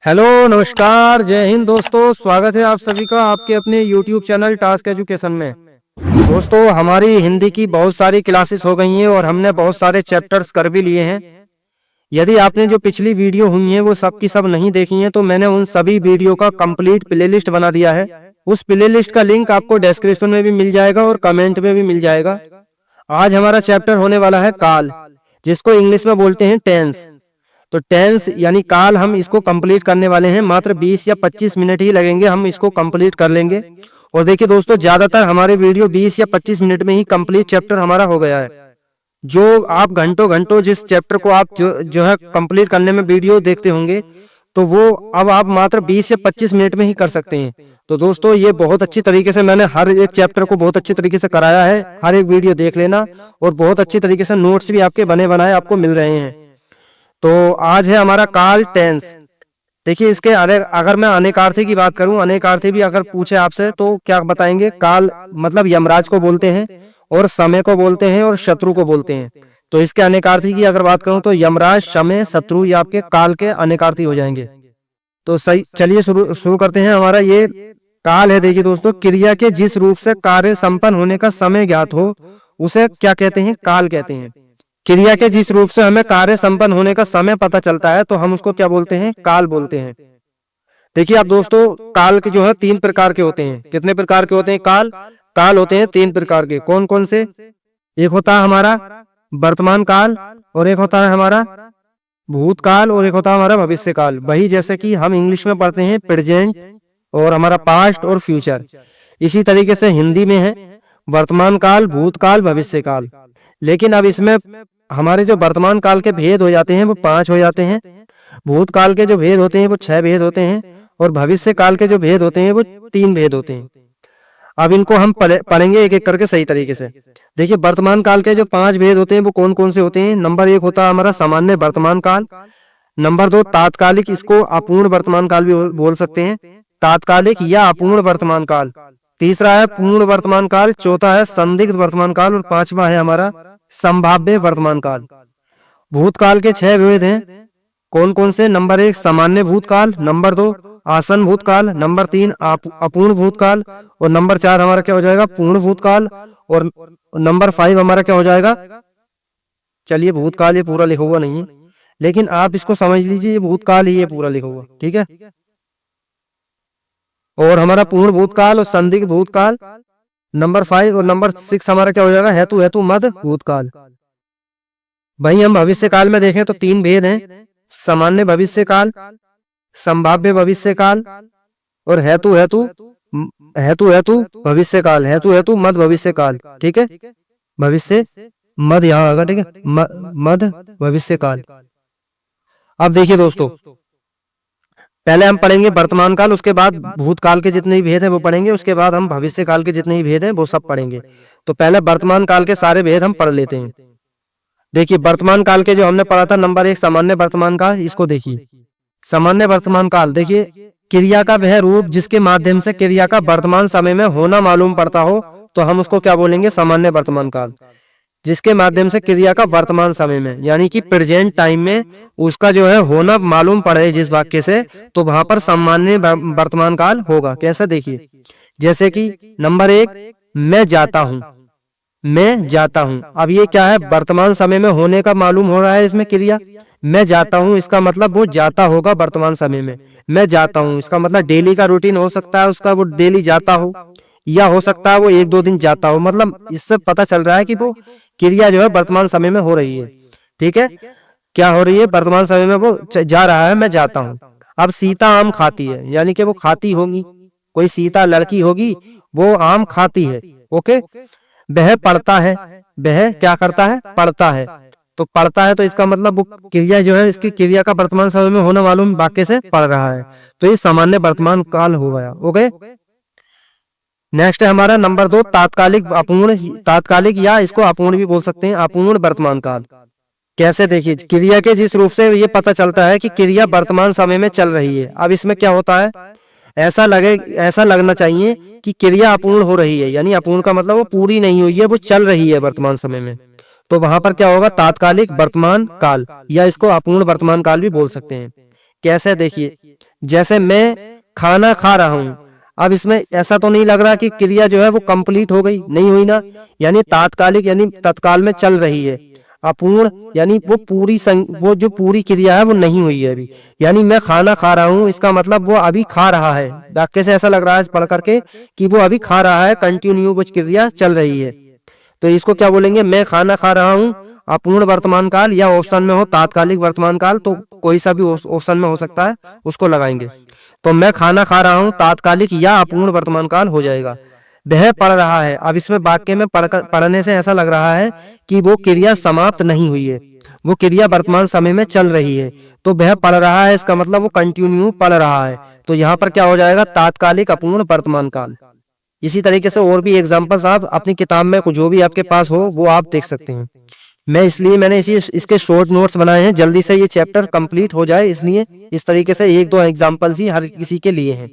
Hello नमस्कार जय हिंद दोस्तों, स्वागत है आप सभी का आपके अपने YouTube चैनल टास्क एजुकेशन में। दोस्तों हमारी हिंदी की बहुत सारी क्लासेस हो गई हैं और हमने बहुत सारे चैप्टर्स कर भी लिए हैं। यदि आपने जो पिछली वीडियो हुई हैं वो सब की सब नहीं देखी हैं तो मैंने उन सभी वीडियो का कंप्लीट प्लेलिस्ट बना दिया है। उस प्लेलिस्ट का लिंक आपको डिस्क्रिप्शन में भी मिल जाएगा और कमेंट में भी मिल जाएगा। आज हमारा चैप्टर होने वाला है काल, जिसको इंग्लिश में बोलते हैं टेंस। तो टेंस यानी काल हम इसको कंप्लीट करने वाले हैं। मात्र 20 या 25 मिनट ही लगेंगे, हम इसको कंप्लीट कर लेंगे। और देखिए दोस्तों, ज्यादातर हमारे वीडियो 20 या 25 मिनट में ही कंप्लीट चैप्टर हमारा हो गया है। जो आप घंटों घंटों जिस चैप्टर को आप जो है कंप्लीट करने में वीडियो देखते होंगे, तो वो अब आप मात्र 20 या 25 मिनट में ही कर सकते हैं। तो दोस्तों ये बहुत अच्छी तरीके से मैंने हर एक चैप्टर को बहुत अच्छी तरीके से कराया है। हर एक वीडियो देख लेना और बहुत अच्छी तरीके से नोट्स भी आपके बने बनाए आपको मिल रहे हैं। तो आज है हमारा काल टेंस। देखिए इसके अगर मैं अनेकार्थी की बात करूं, अनेकार्थी भी अगर पूछे आपसे तो क्या बताएंगे? काल मतलब यमराज को बोलते हैं और समय को बोलते हैं और शत्रु को बोलते हैं। तो इसके अनेकार्थी की अगर बात करूं तो यमराज, समय, शत्रु ये आपके काल के अनेकार्थी हो जाएंगे। तो सही, चलिए शुरू करते हैं। हमारा ये काल है। देखिए दोस्तों, क्रिया के जिस रूप से कार्य संपन्न होने का समय ज्ञात हो उसे क्या कहते हैं? काल कहते हैं। क्रिया के जिस रूप से हमें कार्य संपन्न होने का समय पता चलता है तो हम उसको क्या बोलते हैं? काल बोलते हैं। देखिए आप दोस्तों, काल के जो है 3 प्रकार के होते हैं। कितने प्रकार के होते हैं काल? काल होते हैं 3 प्रकार के। कौन कौन से? एक होता है हमारा वर्तमान काल, और एक होता है हमारा भूतकाल, और एक होता है हमारा भविष्य काल। वही जैसे कि हम इंग्लिश में पढ़ते हैं प्रेजेंट, और हमारा पास्ट और फ्यूचर। इसी तरीके से हिंदी में है वर्तमान काल, भूतकाल, भविष्य काल। लेकिन अब इसमें हमारे जो वर्तमान काल के भेद हो जाते हैं वो 5 हो जाते हैं, भूतकाल के जो भेद होते हैं वो 6 भेद होते हैं, और भविष्य काल के जो भेद होते हैं वो 3 भेद होते हैं। अब इनको हम पढ़ेंगे एक एक करके सही तरीके से। देखिए वर्तमान काल के जो 5 भेद होते हैं वो कौन कौन से होते हैं? नंबर 1 होता है हमारा सामान्य वर्तमान काल। नंबर 2 तात्कालिक, इसको अपूर्ण वर्तमान काल भी बोल सकते हैं, तात्कालिक या अपूर्ण वर्तमान काल। तीसरा है पूर्ण वर्तमान काल, चौथा है संदिग्ध वर्तमान काल, और 5वां है हमारा संभाव्य वर्तमान काल। भूतकाल के 6 भेद हैं। कौन कौन से? नंबर 1 सामान्य भूतकाल, नंबर 2 आसन भूतकाल, नंबर 3 अपूर्ण भूतकाल, और नंबर 4 हमारा क्या हो जाएगा? पूर्ण भूतकाल, और नंबर 5 हमारा क्या हो जाएगा? चलिए भूतकाल ये पूरा लिखा हुआ नहीं है, लेकिन आप इसको समझ लीजिए, भूतकाल ही ये पूरा लिखा हुआ, ठीक है। और हमारा पूर्ण भूतकाल और संदिग्ध भूतकाल नंबर 5, और नंबर 6 हमारा क्या हो जाएगा? हेतु हेतु मद भूतकाल। वहीं हम भविष्य काल में देखें तो 3 भेद हैं, सामान्य भविष्य काल, संभाव्य भविष्य काल, और हेतु हेतु भविष्य काल, हेतु हेतु मद भविष्य काल, ठीक है। भविष्य मद यहाँ आएगा, ठीक है, मद भविष्य काल। अब देखिए दोस्तों, पहले हम पढ़ेंगे वर्तमान काल, उसके बाद भूतकाल के जितने भी भेद हैं वो पढ़ेंगे, उसके बाद हम भविष्य काल के जितने भी भेद हैं वो सब पढ़ेंगे। तो पहले वर्तमान काल के सारे भेद हम पढ़ लेते हैं। देखिए वर्तमान काल के जो हमने पढ़ा था, नंबर 1 सामान्य वर्तमान काल, इसको देखिए। सामान्य वर्तमान काल, देखिए क्रिया का वह रूप जिसके माध्यम से क्रिया का वर्तमान समय में होना मालूम पड़ता हो तो हम उसको क्या बोलेंगे? सामान्य वर्तमान काल। जिसके माध्यम से क्रिया का वर्तमान समय में यानी कि प्रेजेंट टाइम में उसका जो है होना मालूम पड़े जिस वाक्य से, तो वहां पर सामान्य वर्तमान काल होगा। कैसे? देखिए जैसे कि नंबर 1 मैं जाता हूं, मैं जाता हूं। अब ये क्या है? वर्तमान समय में होने का मालूम हो रहा है इसमें क्रिया। मैं जाता हूं इसका मतलब वो जाता होगा वर्तमान समय में। मैं जाता हूं इसका मतलब डेली का रूटीन हो सकता है उसका, वो डेली जाता हो, या हो सकता है वो 1-2 दिन जाता हो। मतलब इससे पता चल रहा है कि वो क्रिया जो है वर्तमान समय में हो रही है, ठीक है। क्या हो रही है? वर्तमान समय में वो जा रहा है, मैं जाता हूँ। अब सीता आम खाती है, यानी कि वो खाती होगी, कोई सीता लड़की होगी वो आम खाती है, ओके। वह पढ़ता है, वह क्या करता है? पढ़ता है। तो पढ़ता है तो इसका मतलब वो क्रिया जो है इसकी क्रिया का वर्तमान समय में होना मालूम वाक्य से पढ़ रहा है, तो ये सामान्य वर्तमान काल हो गया, ओके। नेक्स्ट है हमारा नंबर 2 तात्कालिक अपूर्ण, तात्कालिक या इसको अपूर्ण भी बोल सकते हैं, अपूर्ण वर्तमान काल। कैसे? देखिए क्रिया के जिस रूप से ये पता चलता है कि क्रिया वर्तमान समय में चल रही है। अब इसमें क्या होता है? ऐसा लगना चाहिए कि क्रिया अपूर्ण हो रही है, यानी अपूर्ण का मतलब वो पूरी नहीं हुई है, वो चल रही है वर्तमान समय में। तो वहां पर क्या होगा? तात्कालिक वर्तमान काल, या इसको अपूर्ण वर्तमान काल भी बोल सकते हैं। कैसे देखिए, जैसे मैं खाना खा रहा हूं, अब इसमें ऐसा तो नहीं लग रहा कि क्रिया जो है वो कंप्लीट हो गई, नहीं हुई ना, यानी तात्कालिक यानी तत्काल में चल रही है। अपूर्ण यानी वो वो जो पूरी क्रिया है वो नहीं हुई है अभी। यानी मैं खाना खा रहा हूँ, इसका मतलब वो अभी खा रहा है। वाक्य से ऐसा लग रहा है पढ़ करके कि वो अभी खा रहा है, कंटिन्यू वो क्रिया चल रही है। तो इसको क्या बोलेंगे, मैं खाना खा रहा हूँ अपूर्ण वर्तमान काल, या ऑप्शन में हो तात्कालिक वर्तमान काल, तो कोई सा भी ऑप्शन में हो सकता है, उसको लगाएंगे। तो मैं खाना खा रहा हूँ तात्कालिक या अपूर्ण वर्तमान काल हो जाएगा। वह पढ़ रहा है, अब इसमें वाक्य में पढ़ने से ऐसा लग रहा है कि वो क्रिया समाप्त नहीं हुई है, वो क्रिया वर्तमान समय में चल रही है। तो वह पढ़ रहा है, इसका मतलब वो कंटिन्यू पढ़ रहा है। तो यहाँ पर क्या हो जाएगा, तात्कालिक अपूर्ण वर्तमान काल। इसी तरीके से और भी एग्जाम्पल्स आप अपनी किताब में जो भी आपके पास हो वो आप देख सकते हैं। मैंने इसके शॉर्ट नोट्स बनाए हैं, जल्दी से ये चैप्टर कंप्लीट हो जाए, इसलिए इस तरीके से एक दो एग्जाम्पल्स ही हर किसी के लिए हैं।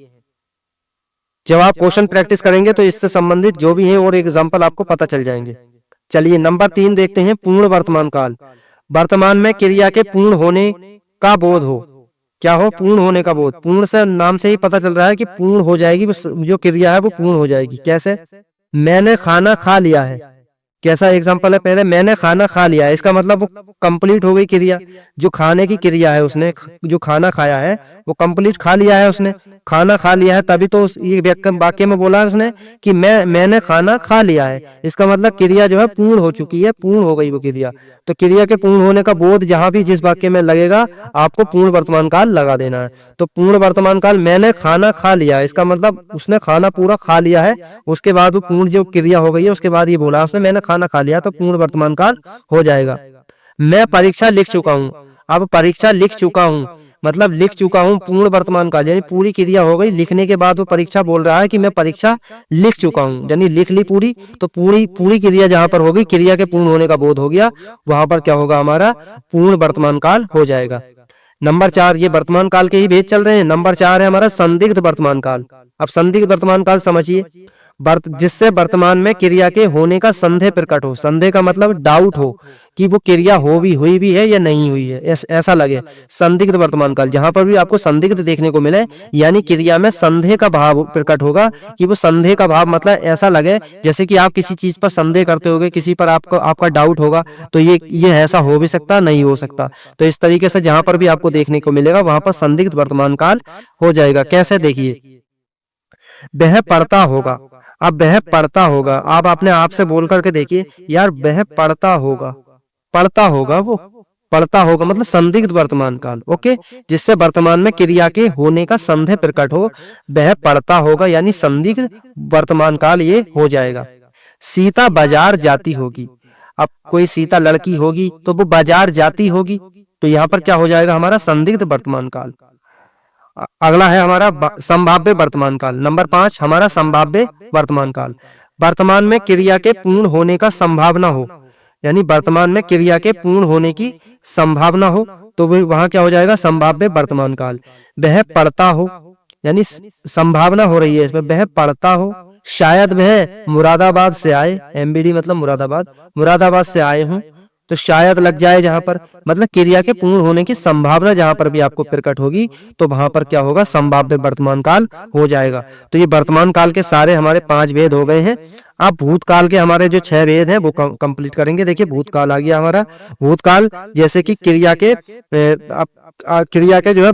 जब आप क्वेश्चन प्रैक्टिस करेंगे तो इससे संबंधित जो भी है और एग्जाम्पल आपको पता चल जाएंगे। चलिए नंबर 3 देखते हैं, पूर्ण वर्तमान काल। वर्तमान में क्रिया के पूर्ण होने का बोध हो। क्या हो, पूर्ण होने का बोध। पूर्ण से नाम से ही पता चल रहा है कि पूर्ण हो जाएगी, जो क्रिया है वो पूर्ण हो जाएगी। कैसे, मैंने खाना खा लिया है, कैसा एग्जांपल है, पहले मैंने खाना खा लिया है, इसका मतलब वो कंप्लीट हो गई क्रिया। जो खाने की क्रिया है, उसने जो खाना खाया है वो कंप्लीट खा लिया है, उसने खाना खा लिया है, तभी तो ये वाक्य में बोला है उसने कि मैंने खाना खा लिया है। इसका मतलब क्रिया जो है पूर्ण हो चुकी है, पूर्ण हो गई वो क्रिया। तो क्रिया के पूर्ण होने का बोध जहां भी जिस वाक्य में लगेगा आपको पूर्ण वर्तमान काल लगा देना है। तो पूर्ण वर्तमान काल, मैंने खाना खा लिया, इसका मतलब उसने खाना पूरा खा लिया है, उसके बाद वो पूर्ण जो क्रिया हो गई है, उसके बाद ये बोला उसने मैंने खाना खा लिया, तो पूर्ण वर्तमान काल हो जाएगा। मैं परीक्षा लिख चुका हूँ, अब परीक्षा लिख चुका हूँ मतलब लिख चुका हूँ, पूर्ण वर्तमान काल यानी पूरी क्रिया हो गई, लिखने के बाद वो परीक्षा बोल रहा है कि मैं परीक्षा लिख चुका हूँ, यानी लिख ली पूरी। तो पूरी क्रिया जहां पर होगी, क्रिया के पूर्ण होने का बोध हो गया, वहां पर क्या होगा, हमारा पूर्ण वर्तमान काल हो जाएगा। नंबर 4, ये वर्तमान काल के ही भेद चल रहे हैं। नंबर 4 है हमारा संदिग्ध वर्तमान काल। अब संदिग्ध वर्तमान काल समझिए, जिससे वर्तमान में क्रिया के होने का संदेह प्रकट हो। संदेह का मतलब डाउट हो कि वो क्रिया हुई भी है या नहीं हुई है, ऐसा लगे। संदिग्ध वर्तमान काल, जहां पर भी आपको संदिग्ध देखने को मिले, यानी क्रिया में संदेह का भाव प्रकट होगा, कि वो संदेह का भाव मतलब ऐसा लगे जैसे कि आप किसी चीज पर संदेह करते होगे, किसी पर आपका डाउट होगा, तो ये ऐसा हो भी सकता, नहीं हो सकता। तो इस तरीके से जहां पर भी आपको देखने को मिलेगा वहां पर संदिग्ध वर्तमान काल हो जाएगा। कैसे, देखिए, वह पढ़ता होगा। अब वह पढ़ता होगा, आप अपने आप से बोल करके देखिए, यार वह पढ़ता होगा, पढ़ता होगा, वो पढ़ता होगा मतलब संदिग्ध वर्तमान काल। ओके, जिससे वर्तमान में क्रिया के होने का संदेह प्रकट हो, वह पढ़ता होगा, यानी संदिग्ध वर्तमान काल ये हो जाएगा। सीता बाजार जाती होगी, अब कोई सीता लड़की होगी तो वो बाजार जाती होगी, तो यहाँ पर क्या हो जाएगा, हमारा संदिग्ध वर्तमान काल। अगला है हमारा संभाव्य वर्तमान काल। नंबर 5 हमारा संभाव्य वर्तमान काल। वर्तमान में क्रिया के पूर्ण होने का संभावना हो, यानी वर्तमान में क्रिया के पूर्ण होने की संभावना हो, तो वहां क्या हो जाएगा, संभाव्य वर्तमान काल। वह पढ़ता हो, यानी संभावना हो रही है इसमें, वह पढ़ता हो, शायद वह मुरादाबाद से आए, एमबीडी मतलब मुरादाबाद से आए हूं, तो शायद लग जाए जहां पर, मतलब क्रिया के पूर्ण होने की संभावना जहां पर भी आपको प्रकट होगी, तो वहां पर क्या होगा, संभाव्य वर्तमान काल हो जाएगा। तो ये वर्तमान काल के सारे हमारे 5 भेद हो गए हैं। अब भूतकाल के हमारे जो 6 भेद हैं वो कंप्लीट करेंगे। देखिए भूतकाल आ गया हमारा। भूतकाल जैसे कि क्रिया के जो है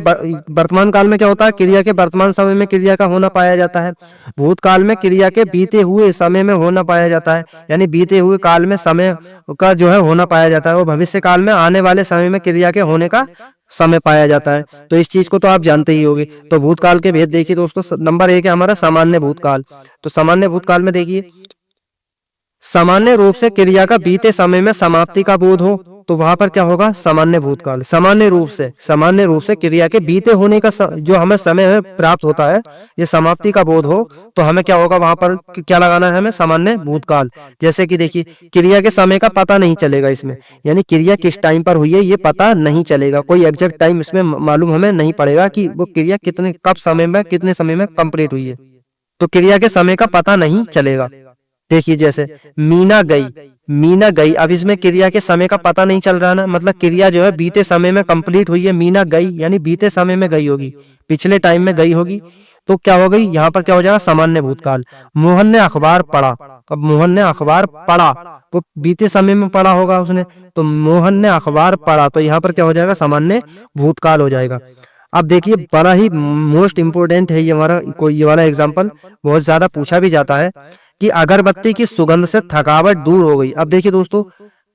वर्तमान काल में क्या होता है, क्रिया के वर्तमान समय में क्रिया का होना पाया जाता है। भूतकाल में क्रिया के बीते हुए समय में होना पाया जाता है, यानी बीते हुए काल में समय का जो है होना पाया जाता है, और भविष्य काल में आने वाले समय में क्रिया के होने का समय पाया जाता है। तो इस चीज को तो आप जानते ही होंगे। तो भूतकाल के भेद देखिए दोस्तों, नंबर 1 है हमारा सामान्य भूतकाल। तो सामान्य भूतकाल में देखिए, सामान्य रूप से क्रिया का बीते समय में समाप्ति का बोध हो, तो वहां पर क्या होगा, सामान्य भूतकाल। सामान्य रूप से क्रिया के बीते होने का जो हमें समय प्राप्त होता है, ये समाप्ति का बोध हो, तो हमें क्या होगा, वहां पर क्या लगाना है, हमें सामान्य भूतकाल। जैसे कि देखिए, क्रिया के समय का पता नहीं चलेगा इसमें, यानी क्रिया किस टाइम पर हुई है ये पता नहीं चलेगा, कोई एग्जैक्ट टाइम इसमें मालूम हमें नहीं पड़ेगा कि वो क्रिया कितने समय में कंप्लीट हुई है, तो क्रिया के समय का पता नहीं चलेगा। देखिए जैसे मीना गई, मीना गई, अब इसमें क्रिया के समय का पता नहीं चल रहा ना, मतलब क्रिया जो है बीते समय में कंप्लीट हुई है। मीना गई यानी बीते समय में गई होगी, पिछले टाइम में गई होगी, तो क्या हो गई यहाँ पर, क्या हो जाएगा सामान्य भूतकाल। मोहन ने अखबार पढ़ा, अब मोहन ने अखबार पढ़ा तो बीते समय में पढ़ा होगा उसने, तो मोहन ने अखबार पढ़ा, तो यहाँ पर क्या हो जाएगा सामान्य भूतकाल हो जाएगा। अब देखिए बड़ा ही मोस्ट इंपोर्टेंट है ये हमारा कोई ये वाला एग्जांपल, बहुत ज्यादा पूछा भी जाता है कि अगरबत्ती की सुगंध से थकावट दूर हो गई। अब देखिए दोस्तों,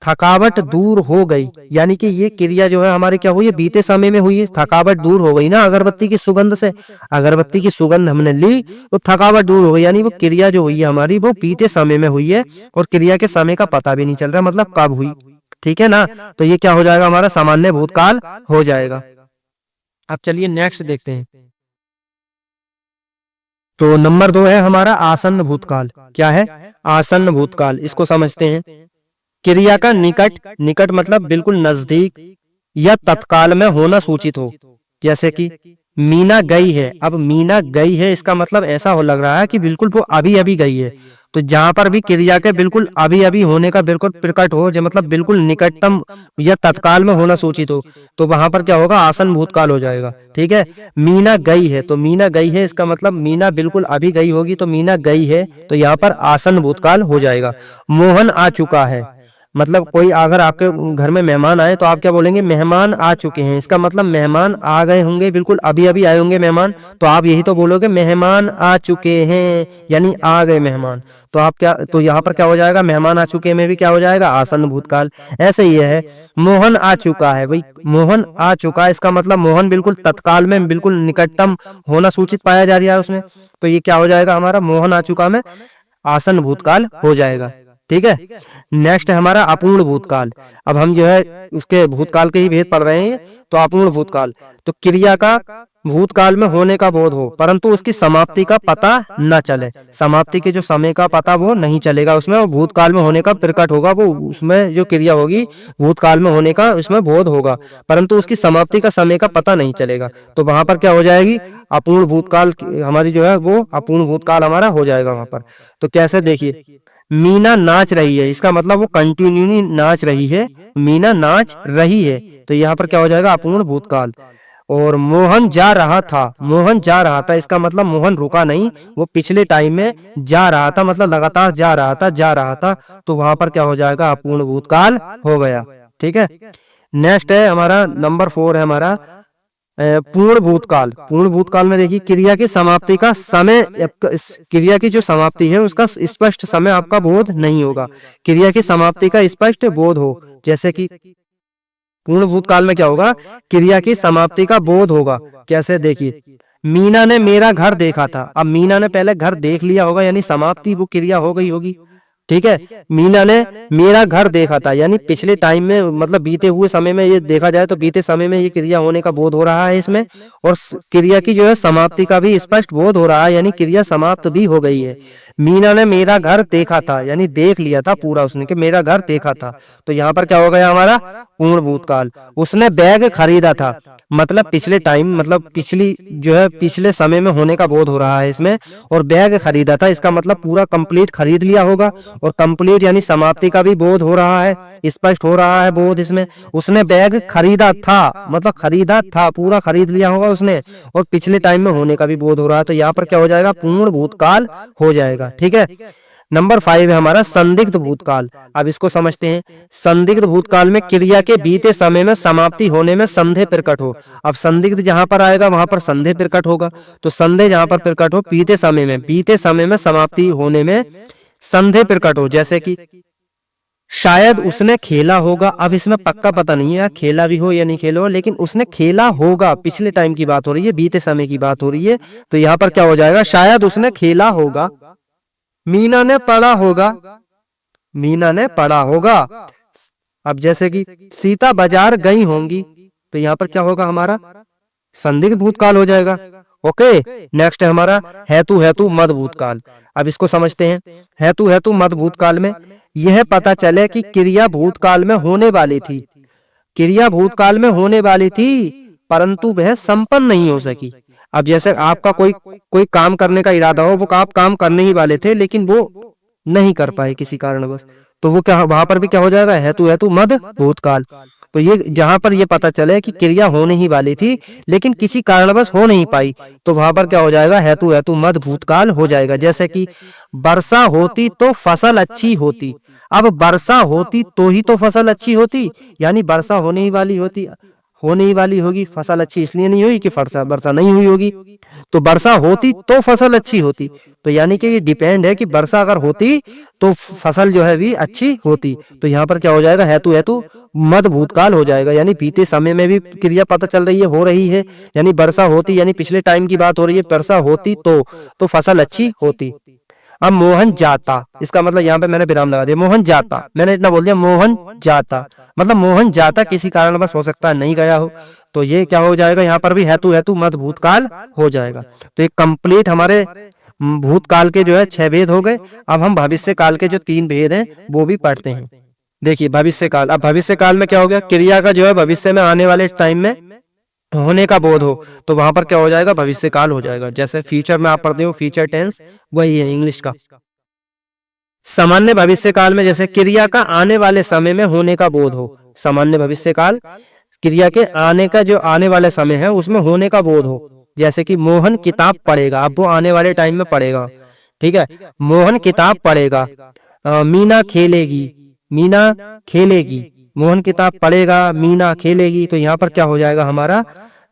थकावट दूर हो गई यानी कि ये क्रिया जो है हमारी क्या हुई है, बीते समय में हुई है, थकावट दूर हो गई ना अगरबत्ती की सुगंध से। अगरबत्ती की सुगंध हमने ली तो थकावट दूर हो गई, यानी वो क्रिया जो हुई है हमारी वो बीते समय में हुई है और क्रिया के समय का पता भी नहीं चल रहा, मतलब कब हुई। ठीक है ना, तो ये क्या हो जाएगा हमारा सामान्य भूतकाल हो जाएगा। अब चलिए नेक्स्ट देखते हैं। तो नंबर 2 है हमारा आसन्न भूतकाल। क्या है, आसन्न भूतकाल, इसको समझते हैं। क्रिया का निकट, निकट मतलब बिल्कुल नजदीक या तत्काल में होना सूचित हो, जैसे कि मीना गई है। अब मीना गई है इसका मतलब ऐसा हो लग रहा है कि बिल्कुल वो अभी अभी गई है, तो जहां पर भी क्रिया के बिल्कुल अभी अभी होने का बिल्कुल प्रकट हो, जो मतलब बिल्कुल निकटतम या तत्काल में होना सूचित हो, तो वहां पर क्या होगा आसन्न भूतकाल हो जाएगा। ठीक है, मीना गई है, तो मीना गई है इसका मतलब मीना बिल्कुल अभी गई होगी, तो मीना गई है, तो यहाँ पर आसन्न भूतकाल हो जाएगा। मोहन आ चुका है, मतलब कोई अगर आपके घर में मेहमान आए तो आप क्या बोलेंगे, मेहमान आ चुके हैं, इसका मतलब मेहमान आ गए होंगे, बिल्कुल अभी अभी आए होंगे मेहमान, तो आप यही तो बोलोगे मेहमान आ चुके हैं यानी आ गए मेहमान। तो आप क्या, तो यहाँ पर क्या हो जाएगा, मेहमान आ चुके में भी क्या हो जाएगा आसन्न भूतकाल। ऐसे ही है, मोहन आ चुका है, भाई मोहन आ चुका है इसका मतलब मोहन बिल्कुल तत्काल में बिल्कुल निकटतम होना सूचित पाया जा रहा है उसमें, तो ये क्या हो जाएगा हमारा मोहन आ चुका में आसन्न भूतकाल हो जाएगा। ठीक है, नेक्स्ट है हमारा अपूर्ण भूतकाल। अब हम जो है उसके भूतकाल के ही भेद पढ़ रहे हैं, तो अपूर्ण भूतकाल, तो क्रिया का भूतकाल में होने का बोध हो परंतु उसकी समाप्ति का पता न चले, समाप्ति के जो समय का पता वो नहीं चलेगा उसमें, और भूतकाल में होने का प्रकट होगा, वो उसमें जो क्रिया होगी भूतकाल में होने का उसमें बोध होगा, परंतु उसकी समाप्ति का समय का पता नहीं चलेगा, तो वहां पर क्या हो जाएगी अपूर्ण भूतकाल हमारी जो है वो अपूर्ण भूतकाल हमारा हो जाएगा वहां पर। तो कैसे देखिए, मीना नाच रही है, इसका मतलब वो कंटिन्यूली नाच रही है, मीना नाच रही है, तो यहाँ पर क्या हो जाएगा अपूर्ण भूतकाल। और मोहन जा रहा था, मोहन जा रहा था, इसका मतलब मोहन रुका नहीं, वो पिछले टाइम में जा रहा था, मतलब लगातार जा रहा था, जा रहा था, तो वहां पर क्या हो जाएगा अपूर्ण भूतकाल हो गया। ठीक है, नेक्स्ट है हमारा नंबर 4 है हमारा पूर्ण भूतकाल। पूर्ण भूतकाल में देखिए क्रिया की समाप्ति का समय, क्रिया की जो समाप्ति है उसका स्पष्ट समय आपका बोध नहीं होगा, क्रिया की समाप्ति का स्पष्ट बोध हो, जैसे कि पूर्ण भूतकाल में क्या होगा क्रिया की समाप्ति का बोध होगा। कैसे देखिए, मीना ने मेरा घर देखा था, अब मीना ने पहले घर देख लिया होगा यानी समाप्ति वो क्रिया हो गई होगी। ठीक है, मीना ने मेरा घर देखा था यानी पिछले टाइम में, मतलब बीते हुए समय में, ये देखा जाए तो बीते समय में ये क्रिया होने का बोध हो रहा है इसमें, और क्रिया की जो है समाप्ति का भी स्पष्ट बोध हो रहा है यानी क्रिया समाप्त भी हो गई है। मीना ने मेरा घर देखा था यानी देख लिया था पूरा उसने कि मेरा घर देखा था, तो यहाँ पर क्या हो गया हमारा पूर्ण भूतकाल। उसने बैग खरीदा था, मतलब पिछले टाइम, मतलब पिछली जो है पिछले समय में होने का बोध हो रहा है इसमें, और बैग खरीदा था इसका मतलब पूरा कंप्लीट खरीद लिया होगा, और कंप्लीट यानी समाप्ति का भी बोध हो रहा है, स्पष्ट हो रहा है बोध इसमें। उसने बैग खरीदा था, मतलब खरीदा था पूरा खरीद लिया होगा उसने, और पिछले टाइम में होने का भी बोध हो रहा है, तो यहाँ पर क्या हो जाएगा पूर्ण भूतकाल हो जाएगा। ठीक है, नंबर 5 है हमारा संदिग्ध भूतकाल। अब इसको समझते हैं। संदिग्ध भूतकाल में क्रिया के बीते समय में समाप्ति होने में संदेह प्रकट हो। अब संदिग्ध जहां पर आएगा वहां पर संदेह प्रकट होगा, तो संदेह जहां पर प्रकट हो बीते समय में, बीते समय में समाप्ति होने में संदेह प्रकट हो, जैसे कि शायद उसने खेला होगा। अब इसमें पक्का पता नहीं है खेला भी हो या नहीं खेला हो, लेकिन उसने खेला होगा, पिछले टाइम की बात हो रही है, बीते समय की बात हो रही है, तो यहाँ पर क्या हो जाएगा शायद उसने खेला होगा। मीना ने पढ़ा होगा, मीना ने पढ़ा होगा। अब जैसे कि सीता बाजार गई होंगी, तो यहाँ पर क्या होगा हमारा संदिग्ध भूतकाल हो जाएगा। ओके, नेक्स्ट है हमारा हेतु हेतु मद भूतकाल। अब इसको समझते हैं। हेतु हेतु मद भूतकाल में यह पता चले कि क्रिया भूतकाल में होने वाली थी, क्रिया भूतकाल में होने वाली थी परंतु वह संपन्न नहीं हो सकी। अब जैसे आपका कोई काम करने का इरादा हो, वो आप काम करने ही वाले थे लेकिन वो नहीं कर पाए किसी कारणवश, तो वो क्या वहां पर भी क्या हो जाएगा, हेतु हेतु मद भूतकाल। तो ये जहां पर ये पता चले कि क्रिया होने ही वाली थी लेकिन किसी कारणवश हो नहीं पाई, तो वहां पर क्या हो जाएगा, हेतु हेतु मद भूतकाल हो जाएगा। जैसे कि वर्षा होती तो फसल अच्छी होती। अब वर्षा होती तो ही तो फसल अच्छी होती, यानी वर्षा होने ही वाली होती, होने ही वाली होगी। फसल अच्छी इसलिए नहीं हुई कि वर्षा वर्षा नहीं हुई होगी। तो वर्षा होती तो फसल अच्छी होती, तो यानी कि ये डिपेंड है कि वर्षा अगर होती तो फसल जो है भी अच्छी होती। तो यहाँ पर क्या हो जाएगा, हेतु हेतु मद भूतकाल हो जाएगा, यानी बीते समय में भी क्रिया पता चल रही है, हो रही है। यानी वर्षा होती यानी पिछले टाइम की बात हो रही है, वर्षा होती तो फसल अच्छी होती। अब मोहन जाता, इसका मतलब यहाँ पे मैंने विराम लगा दिया, मोहन जाता, मैंने इतना बोल दिया मोहन जाता, मतलब मोहन जाता किसी कारणवश हो सकता है नहीं गया हो, तो ये क्या हो जाएगा, यहाँ पर भी हेतु हेतु मद भूतकाल हो जाएगा। तो एक कंप्लीट हमारे भूतकाल के जो है 6 भेद हो गए। अब हम भविष्य काल के जो 3 भेद हैं वो भी पढ़ते हैं। देखिए भविष्य काल, अब भविष्य काल में क्या हो गया, क्रिया का जो है भविष्य में आने वाले टाइम में होने का बोध हो, तो वहां पर क्या हो जाएगा, भविष्य काल हो जाएगा। जैसे फ्यूचर में आप पढ़ते हो फ्यूचर टेंस, वही है इंग्लिश का। सामान्य भविष्य काल में जैसे क्रिया का आने वाले समय में होने का बोध हो, सामान्य भविष्य काल क्रिया के आने का जो आने वाले समय है उसमें होने का बोध हो। जैसे कि मोहन किताब पढ़ेगा, अब वो आने वाले टाइम में पढ़ेगा, ठीक है, मोहन किताब पढ़ेगा। मीना खेलेगी, मीना खेलेगी, मोहन किताब पढ़ेगा, मीना खेलेगी, तो यहाँ पर क्या हो जाएगा, हमारा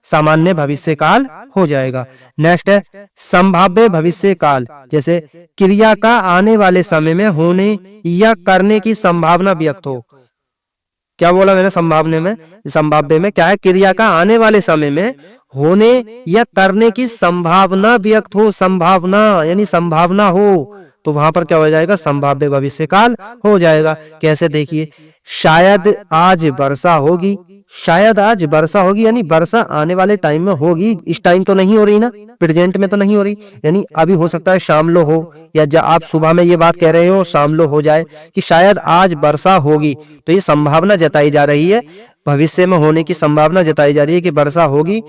सामान्य भविष्य काल हो जाएगा। नेक्स्ट है संभाव्य भविष्य काल, जैसे क्रिया का आने वाले समय में होने या करने की संभावना व्यक्त हो। क्या बोला मैंने, संभावना में, संभाव्य में क्या है, क्रिया का आने वाले समय में होने या करने की संभावना व्यक्त हो, संभावना यानी संभावना हो, तो वहां पर क्या हो जाएगा, संभाव्य भविष्य काल हो जाएगा। कैसे, देखिए शायद आज वर्षा होगी, शायद आज वर्षा होगी यानी वर्षा आने वाले टाइम में होगी, इस टाइम तो नहीं हो रही ना, प्रेजेंट में तो नहीं हो रही, यानी अभी हो सकता है शाम लो हो, या जब आप सुबह में ये बात कह रहे हो शाम लो हो जाए कि शायद आज वर्षा होगी, तो ये संभावना जताई जा रही है, भविष्य में होने की संभावना जताई जा रही है कि वर्षा होगी,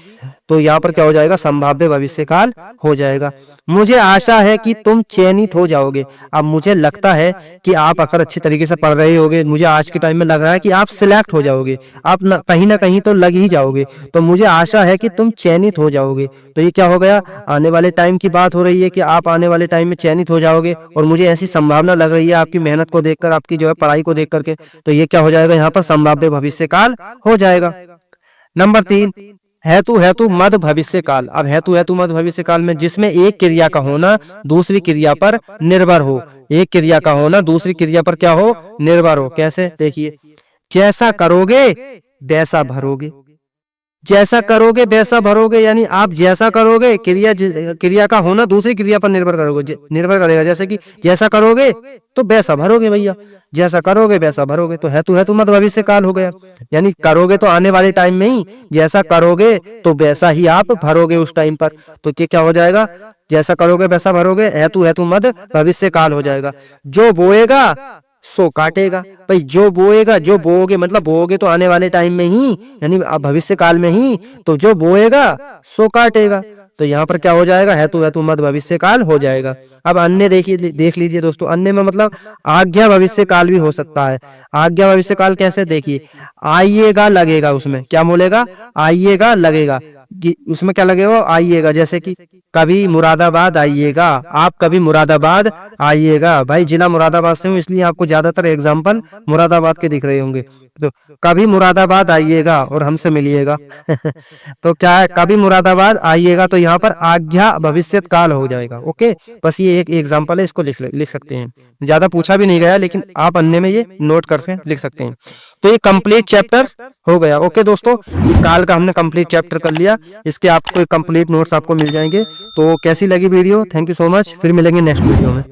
तो यहाँ पर क्या हो जाएगा, संभाव्य भविष्य काल हो जाएगा। मुझे आशा है कि तुम चयनित हो जाओगे। अब मुझे लगता है कि आप अगर अच्छी तरीके से पढ़ रहे होगे, मुझे आज के टाइम में लग रहा है कि आप सिलेक्ट हो जाओगे, आप कहीं ना कहीं तो लग ही जाओगे, तो मुझे आशा है कि तुम चयनित हो जाओगे, तो ये क्या हो गया, आने वाले टाइम की बात हो रही है कि आप आने वाले टाइम में चयनित हो जाओगे, और मुझे ऐसी संभावना लग रही है आपकी मेहनत को देखकर, आपकी जो है पढ़ाई को देख करके, तो ये क्या हो जाएगा, यहाँ पर संभाव्य भविष्य काल हो जाएगा। नंबर 3 हेतु हेतु मद भविष्य काल। अब हेतु हेतु मद भविष्य काल में जिसमें एक क्रिया का होना दूसरी क्रिया पर निर्भर हो, एक क्रिया का होना दूसरी क्रिया पर क्या हो, निर्भर हो। कैसे, देखिए जैसा करोगे वैसा भरोगे, जैसा करोगे वैसा भरोगे, यानी आप जैसा करोगे क्रिया का होना दूसरी क्रिया पर निर्भर करोगे, निर्भर करेगा। जैसे कि जैसा करोगे तो वैसा भरोगे, भैया जैसा करोगे वैसा भरोगे, तो हेतु हेतु मद भविष्य काल हो गया। यानी करोगे तो आने वाले टाइम में ही, जैसा करोगे तो वैसा ही आप भरोगे उस टाइम पर, तो क्या हो जाएगा, जैसा करोगे वैसा भरोगे, हेतु हेतु मद भविष्य काल हो जाएगा। जो बोएगा सो काटेगा, भाई जो बोएगा, जो बोओगे मतलब बोओगे तो आने वाले टाइम में ही, यानी भविष्य काल में ही, तो जो बोएगा सो काटेगा, तो यहाँ पर क्या हो जाएगा, हेतु हेतु मद भविष्य काल हो जाएगा। अब अन्य देखिए, देख लीजिए दोस्तों, अन्य में मतलब आज्ञा भविष्य काल भी हो सकता है। आज्ञा भविष्य काल कैसे, देखिए आइएगा लगेगा, उसमें क्या बोलेगा, आइएगा लगेगा, उसमें क्या लगेगा, आइएगा। जैसे कि कभी मुरादाबाद आइएगा, आप कभी मुरादाबाद आइएगा, भाई जिला मुरादाबाद से हूँ इसलिए आपको ज्यादातर एग्जाम्पल मुरादाबाद के दिख रहे होंगे, तो कभी मुरादाबाद आइएगा और हमसे मिलिएगा तो क्या है, कभी मुरादाबाद आइएगा, तो यहाँ पर आज्ञा भविष्यत काल हो जाएगा। ओके, बस ये एक एग्जाम्पल है, इसको लिख सकते हैं, ज्यादा पूछा भी नहीं गया, लेकिन आप अन्य में ये नोट करके लिख सकते हैं। तो ये कंप्लीट चैप्टर हो गया। ओके दोस्तों, काल का हमने कंप्लीट चैप्टर कर लिया, इसके आपको कंप्लीट नोट्स आपको मिल जाएंगे। तो कैसी लगी video, thank you so much, फिर मिलेंगे नेक्स्ट वीडियो में।